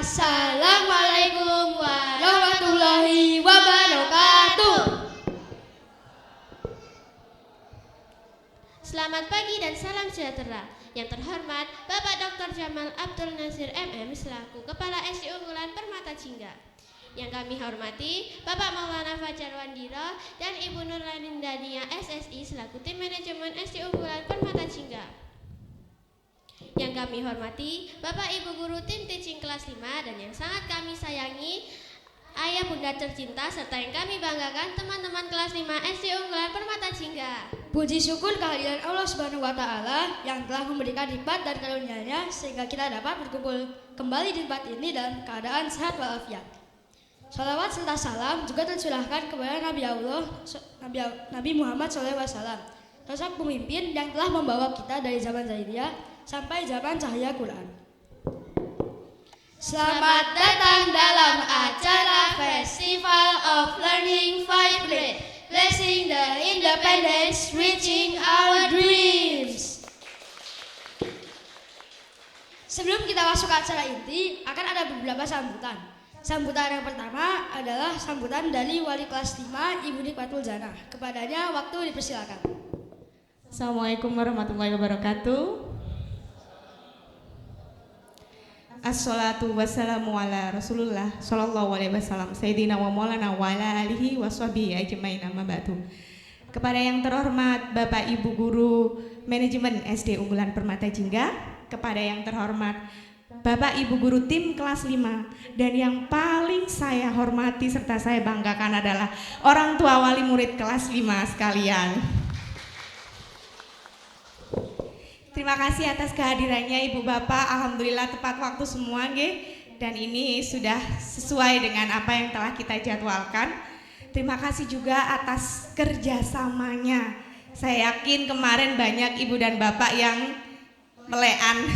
Assalamualaikum warahmatullahi wabarakatuh. Selamat pagi dan salam sejahtera. Yang terhormat Bapak Dr. Jamal Abdul Nasir MM selaku Kepala SD Unggulan Permata Jingga. Yang kami hormati Bapak Maulana Fajar Wandiro dan Ibu Nurlanin Dania SSI selaku Tim Manajemen SD Unggulan Permata Jingga. Yang kami hormati Bapak Ibu Guru Tim Teaching kelas 5 dan yang sangat kami sayangi Ayah Bunda tercinta serta yang kami banggakan teman-teman kelas 5 SD Unggulan Permata Jingga. Puji syukur kehadiran Allah Subhanahu wa Ta'ala yang telah memberikan nikmat dan karunia-Nya sehingga kita dapat berkumpul kembali di tempat ini dalam keadaan sehat walafiat. Salawat serta salam juga tercurahkan kepada Nabi Allah Nabi Muhammad SAW, sosok pemimpin yang telah membawa kita dari zaman Jahiliyah sampai zaman cahaya Quran. Selamat datang dalam acara Festival of Learning Vibrate, blessing the independence, reaching our dreams. Sebelum kita masuk ke acara inti, akan ada beberapa sambutan. Sambutan yang pertama adalah sambutan dari wali kelas 5 Ibu Nikmatul Jannah. Kepadanya waktu dipersilakan. Assalamualaikum warahmatullahi wabarakatuh. Assalatu wassalamu ala Rasulullah sallallahu alaihi wasallam Sayyidina wa maulana wa ala alihi wa sahbihi ajmain amma ba'du. Kepada yang terhormat Bapak Ibu Guru Manajemen SD Unggulan Permata Jingga, kepada yang terhormat Bapak Ibu Guru Tim kelas 5, dan yang paling saya hormati serta saya banggakan adalah orang tua wali murid kelas 5 sekalian. Terima kasih atas kehadirannya Ibu Bapak, alhamdulillah tepat waktu semua nggih, dan ini sudah sesuai dengan apa yang telah kita jadwalkan. Terima kasih juga atas kerjasamanya. Saya yakin kemarin banyak Ibu dan Bapak yang melean,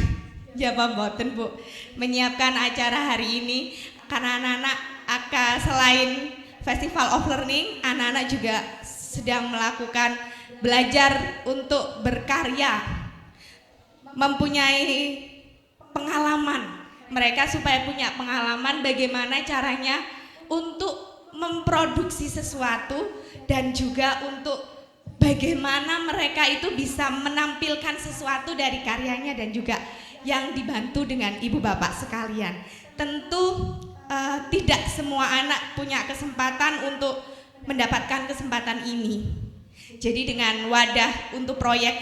jawab boten Bu, menyiapkan acara hari ini, karena anak-anak selain Festival of Learning, anak-anak juga sedang melakukan belajar untuk berkarya, mempunyai pengalaman. Mereka supaya punya pengalaman bagaimana caranya untuk memproduksi sesuatu dan juga untuk bagaimana mereka itu bisa menampilkan sesuatu dari karyanya dan juga yang dibantu dengan ibu bapak sekalian. Tentu tidak semua anak punya kesempatan untuk mendapatkan kesempatan ini. Jadi dengan wadah untuk proyek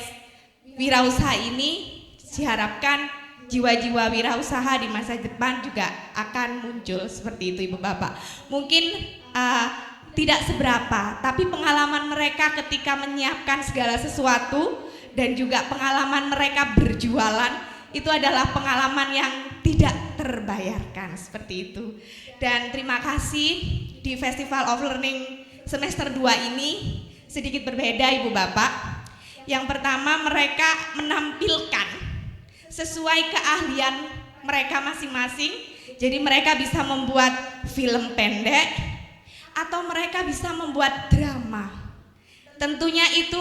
wirausaha ini diharapkan jiwa-jiwa wirausaha di masa depan juga akan muncul seperti itu Ibu Bapak. Mungkin tidak seberapa, tapi pengalaman mereka ketika menyiapkan segala sesuatu dan juga pengalaman mereka berjualan itu adalah pengalaman yang tidak terbayarkan seperti itu. Dan terima kasih di Festival of Learning semester 2 ini sedikit berbeda Ibu Bapak. Yang pertama, mereka menampilkan sesuai keahlian mereka masing-masing. Jadi mereka bisa membuat film pendek atau mereka bisa membuat drama. Tentunya itu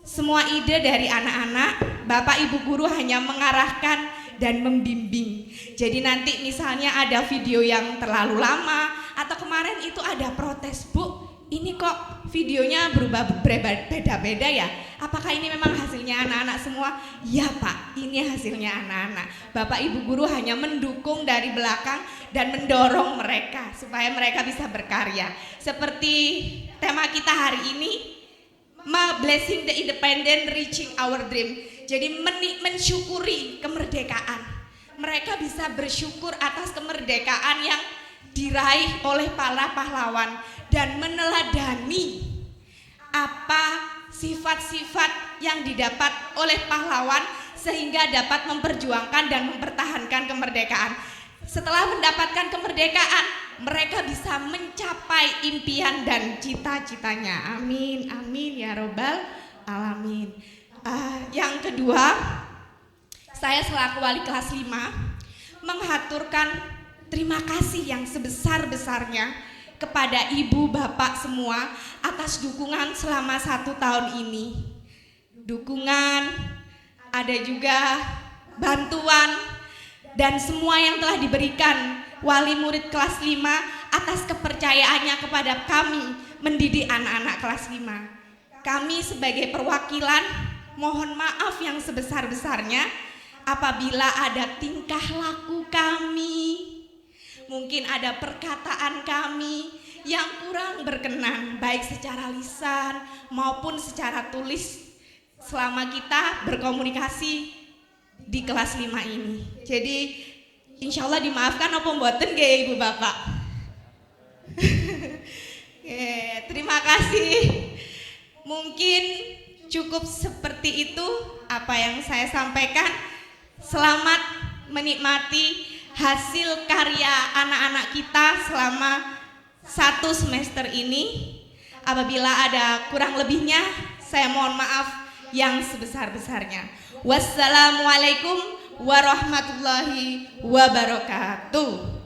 semua ide dari anak-anak. Bapak Ibu guru hanya mengarahkan dan membimbing. Jadi nanti misalnya ada video yang terlalu lama atau kemarin itu ada protes, Bu, ini kok videonya berubah beda-beda ya? Apakah ini memang hasilnya anak-anak semua? Ya Pak, ini hasilnya anak-anak. Bapak Ibu guru hanya mendukung dari belakang dan mendorong mereka supaya mereka bisa berkarya. Seperti tema kita hari ini, blessing the independent, reaching our dream. Jadi mensyukuri kemerdekaan. Mereka bisa bersyukur atas kemerdekaan yang diraih oleh para pahlawan dan meneladani apa sifat-sifat yang didapat oleh pahlawan sehingga dapat memperjuangkan dan mempertahankan kemerdekaan. Setelah mendapatkan kemerdekaan, mereka bisa mencapai impian dan cita-citanya. Amin, amin ya robbal alamin. Yang kedua, saya selaku wali kelas 5 menghaturkan terima kasih yang sebesar-besarnya kepada ibu bapak semua atas dukungan selama 1 tahun ini. Dukungan, ada juga bantuan dan semua yang telah diberikan wali murid kelas 5 atas kepercayaannya kepada kami mendidik anak-anak kelas 5. Kami sebagai perwakilan mohon maaf yang sebesar-besarnya apabila ada tingkah laku kami, mungkin ada perkataan kami yang kurang berkenan baik secara lisan maupun secara tulis selama kita berkomunikasi di kelas 5 ini. Jadi insya Allah dimaafkan apa mboten nggih Ibu Bapak. Terima kasih. Mungkin cukup seperti itu apa yang saya sampaikan. Selamat menikmati hasil karya anak-anak kita selama 1 semester ini. Apabila ada kurang lebihnya, saya mohon maaf yang sebesar-besarnya. Wassalamualaikum warahmatullahi wabarakatuh.